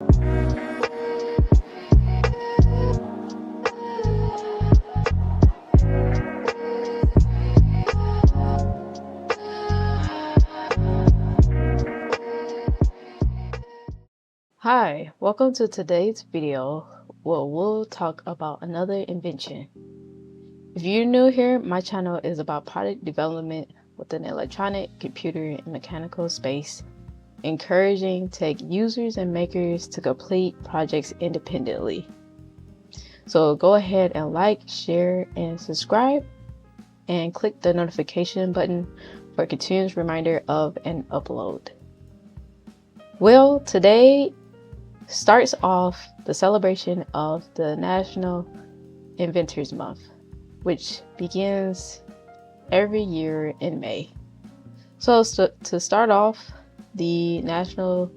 Hi, welcome to today's video where we'll talk about another invention. If you're new here, my channel is about product development within the electronic, computer, and mechanical space, encouraging tech users and makers to complete projects independently. So go ahead and like, share, and subscribe, and click the notification button for a continuous reminder of an upload. Well, today starts off the celebration of the National Inventors Month, which begins every year in May. So to start off the National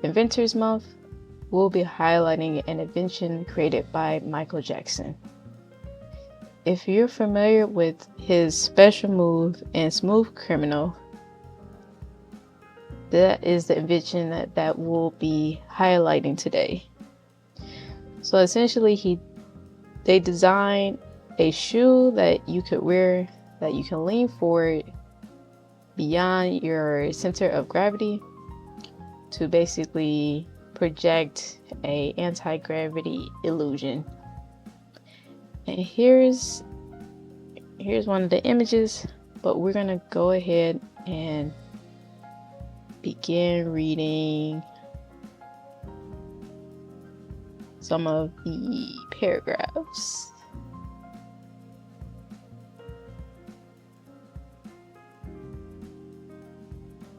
Inventors Month, we'll be highlighting an invention created by Michael Jackson. If you're familiar with his special move in Smooth Criminal, that is the invention that we'll be highlighting today. So essentially they designed a shoe that you could wear, that you can lean forward beyond your center of gravity to basically project a anti-gravity illusion. And here's one of the images, but we're gonna go ahead and begin reading some of the paragraphs.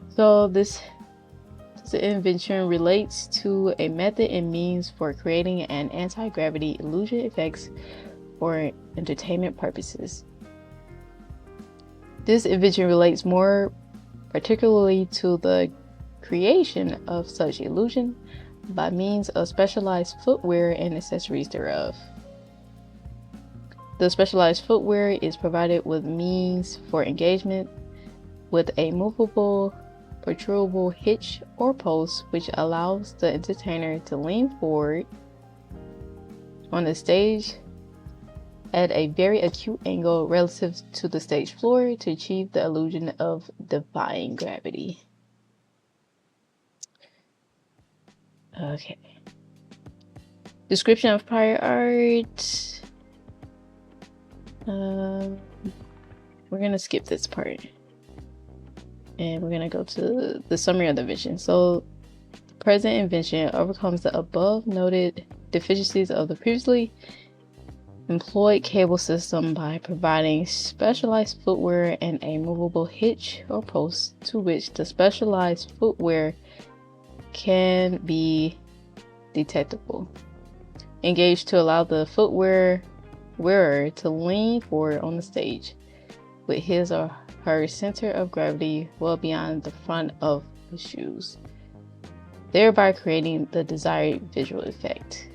So this invention relates to a method and means for creating an anti-gravity illusion effects for entertainment purposes. This invention relates more particularly to the creation of such illusion by means of specialized footwear and accessories thereof. The specialized footwear is provided with means for engagement with a movable, protrudable hitch or post, which allows the entertainer to lean forward on the stage at a very acute angle relative to the stage floor to achieve the illusion of defying gravity. Okay. Description of prior art. We're gonna skip this part. And we're gonna go to the summary of the invention. So the present invention overcomes the above noted deficiencies of the previously employed cable system by providing specialized footwear and a movable hitch or post to which the specialized footwear can be detectable. Engaged to allow the footwear wearer to lean forward on the stage with his or her center of gravity well beyond the front of the shoes, thereby creating the desired visual effect.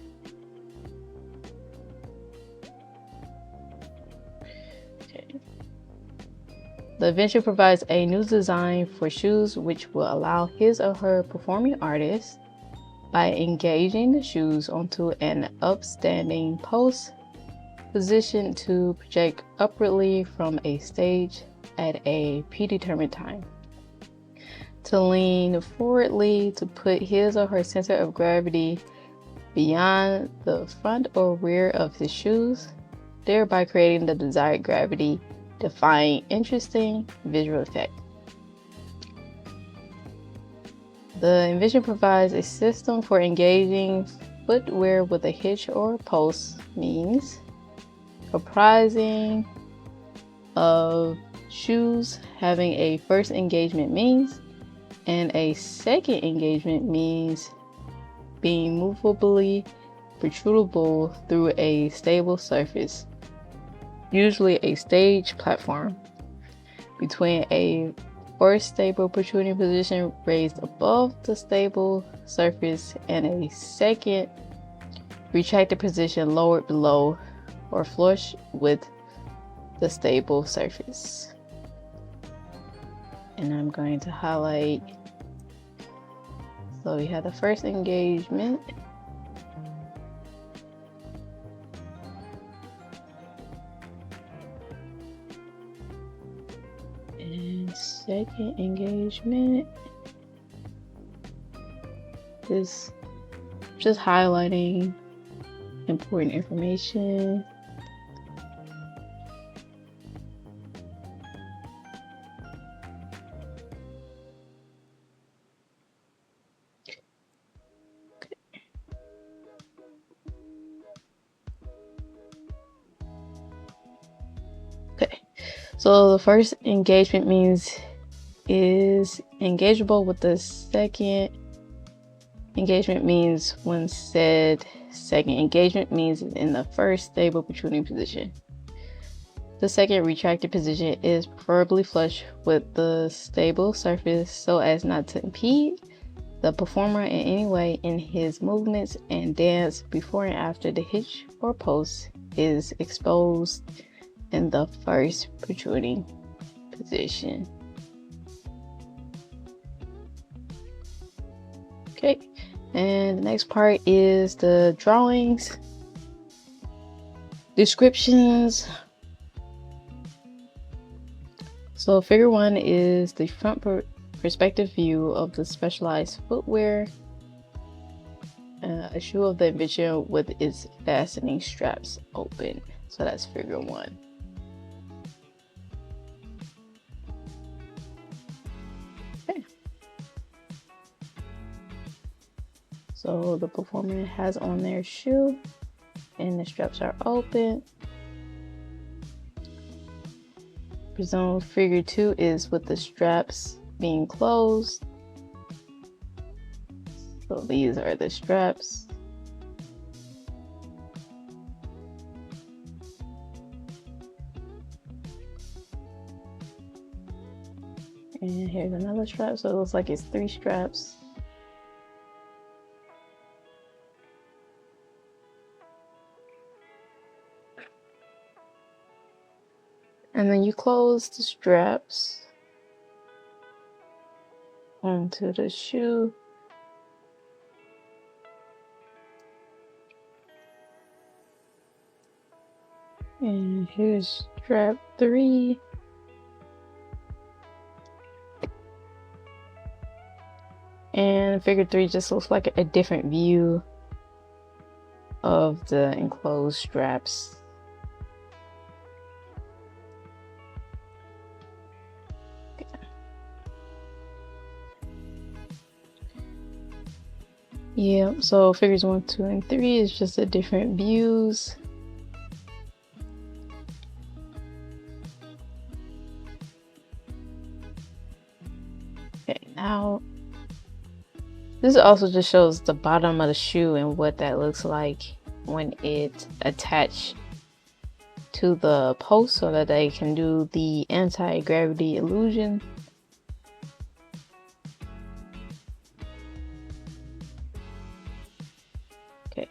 The invention provides a new design for shoes which will allow his or her performing artist, by engaging the shoes onto an upstanding post positioned to project upwardly from a stage at a predetermined time, to lean forwardly to put his or her center of gravity beyond the front or rear of his shoes, thereby creating the desired gravity-defying interesting visual effect. The invention provides a system for engaging footwear with a hitch or post means comprising of shoes having a first engagement means and a second engagement means being movably protrudable through a stable surface, usually a stage platform, between a first stable protruding position raised above the stable surface and a second retracted position lowered below or flush with the stable surface. And I'm going to highlight So we have the first engagement. And second engagement. This just highlighting important information. Okay, so the first engagement means is engageable, with the second engagement means when said second engagement means in the first stable protruding position. The second retracted position is preferably flush with the stable surface so as not to impede the performer in any way in his movements and dance before and after the hitch or post is exposed in the first protruding position. Okay, and the next part is the drawings, descriptions. So figure 1 is the front perspective view of the specialized footwear, a shoe of the invention with its fastening straps open. So that's figure 1. Okay. So the performer has on their shoe and the straps are open. Presume figure 2 is with the straps being closed. So these are the straps. And here's another strap, so it looks like it's 3 straps. And then you close the straps onto the shoe. And here's strap 3. And figure 3 just looks like a different view of the enclosed straps. Yeah, so figures 1, 2, and 3 is just the different views. Okay, now this also just shows the bottom of the shoe and what that looks like when it's attached to the post so that they can do the anti-gravity illusion. Okay.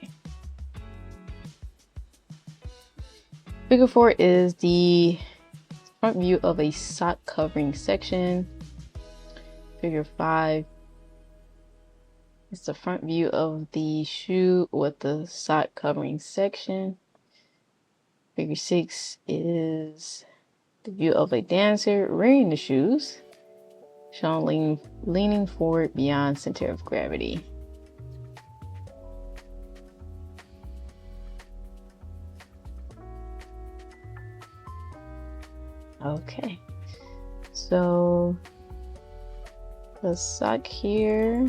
Figure 4 is the front view of a sock covering section. Figure 5 is the front view of the shoe with the sock covering section. Figure 6 is the view of a dancer wearing the shoes, shown leaning forward beyond center of gravity. Okay, so the sock here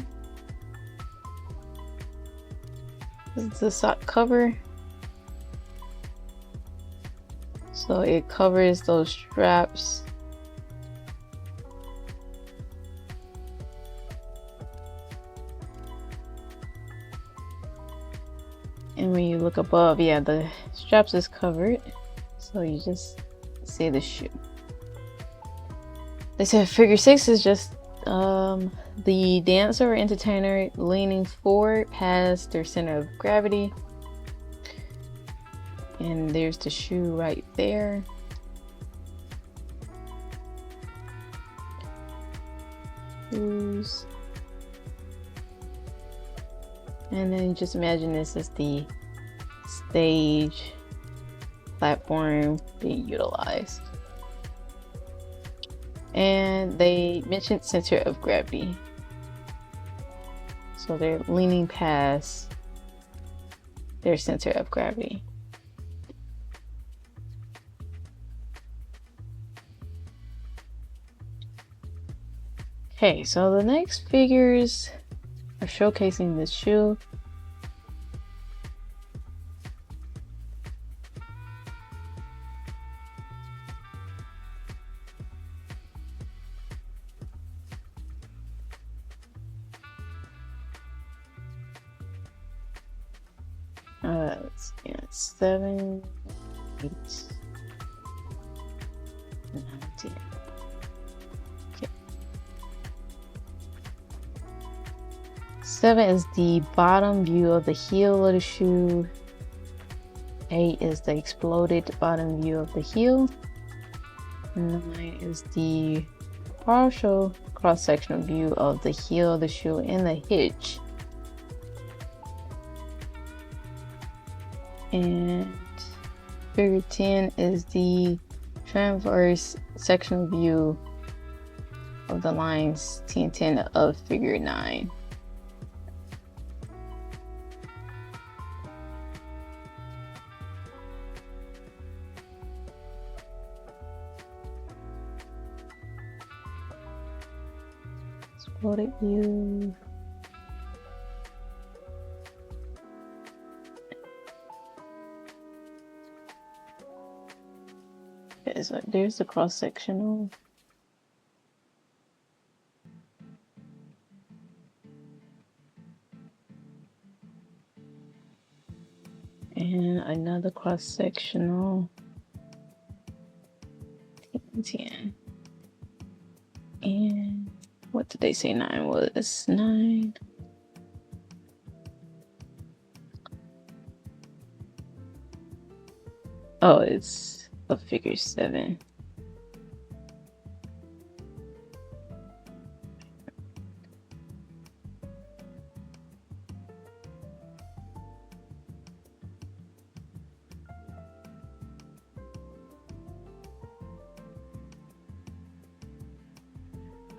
is the sock cover. So it covers those straps. And when you look above, yeah, the straps is covered. So you just see the shoe. They said figure 6 is just the dancer or entertainer leaning forward past their center of gravity. And there's the shoe right there. Shoes. And then just imagine this is the stage platform being utilized. And they mentioned center of gravity. So they're leaning past their center of gravity. Okay, so the next figures are showcasing this shoe. Let's see, it's 7, 8, 9, 10. Okay. 7 is the bottom view of the heel of the shoe. 8 is the exploded bottom view of the heel. 9 is the partial cross-sectional view of the heel of the shoe and the hitch. And figure 10 is the transverse sectional view of the lines 10 10 of figure 9. Exploded view. Okay, so there's the cross-sectional. And another cross-sectional. 10. And what did they say 9 was? 9. Oh, it's a figure 7.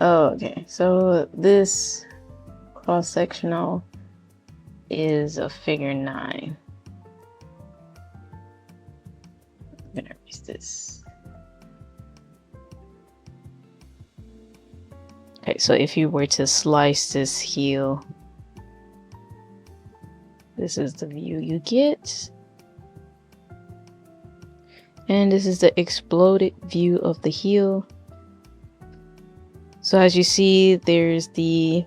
Oh, okay. So this cross-sectional is a figure 9. I'm gonna erase this. Okay, so if you were to slice this heel, this is the view you get. And this is the exploded view of the heel. So as you see, there's the,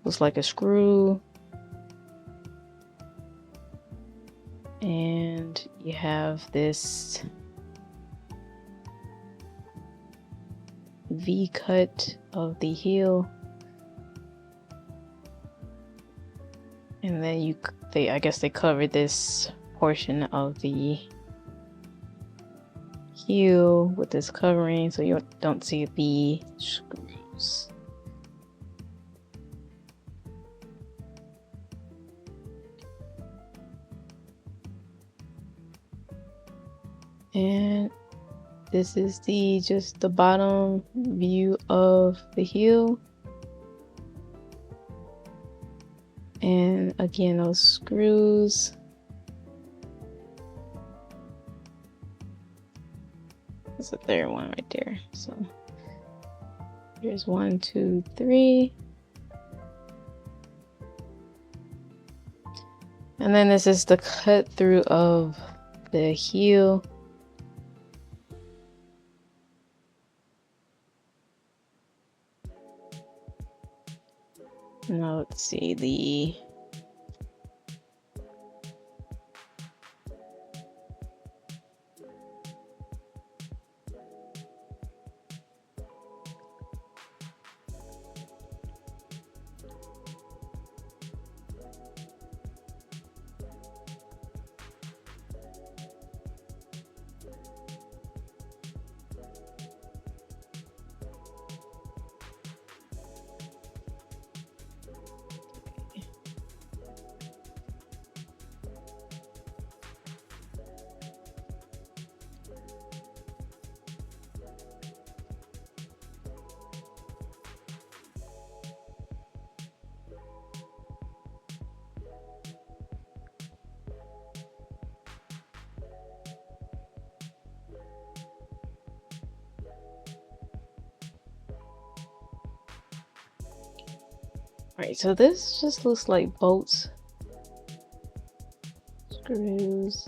looks like a screw. And you have this V cut of the heel. And then I guess they covered this portion of the heel with this covering so you don't see the screws. And this is just the bottom view of the heel. And again, those screws. That's the third one right there. So here's 1, 2, 3. And then this is the cut through of the heel. Now let's see the Alright, so this just looks like bolts, screws.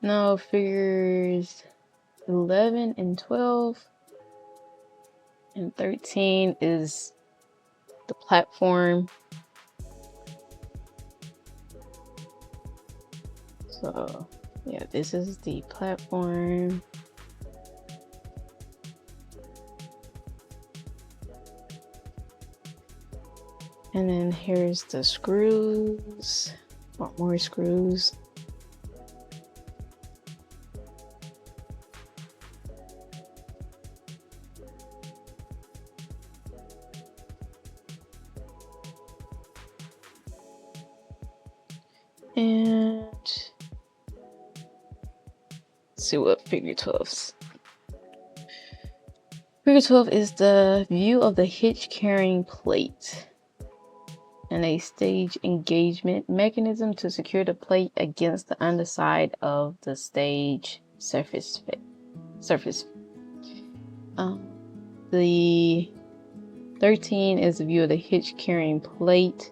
Now figures 11 and 12 and 13 is the platform. So yeah, this is the platform. And then here's the screws, or more screws. And let's see what figure 12's. Figure 12 is the view of the hitch carrying plate and a stage engagement mechanism to secure the plate against the underside of the stage surface. The 13 is the view of the hitch carrying plate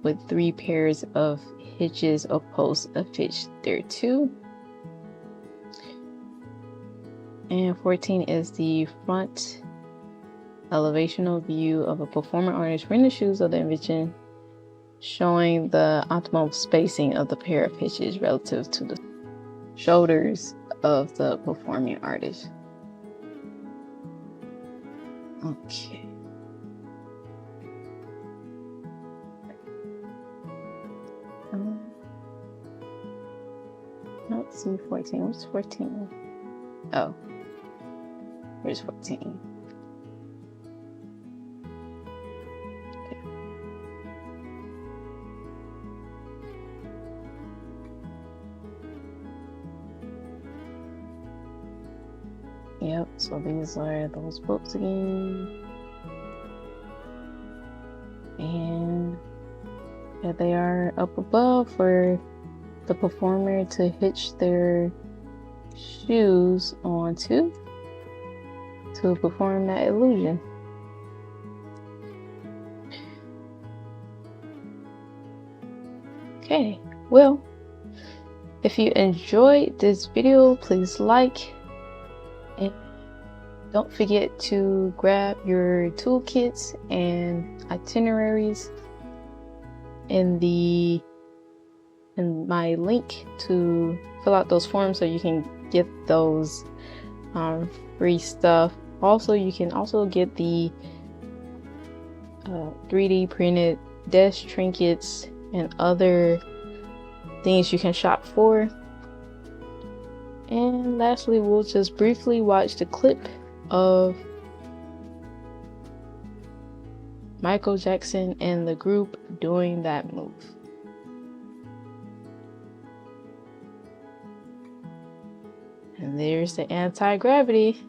with 3 pairs of hitches or posts affixed thereto. And 14 is the front elevational view of a performer artist wearing the shoes of the invention, showing the optimal spacing of the pair of hitches relative to the shoulders of the performing artist. Okay. Let's see 14. What's 14? Oh, here's 14. Yep, so these are those books again. And yeah, they are up above for the performer to hitch their shoes onto to perform that illusion. Okay, well, if you enjoyed this video, please like, and don't forget to grab your toolkits and itineraries in my link to fill out those forms so you can get those free stuff. Also, you can also get the 3D printed desk trinkets and other things you can shop for. And lastly, we'll just briefly watch the clip of Michael Jackson and the group doing that move. And there's the anti-gravity.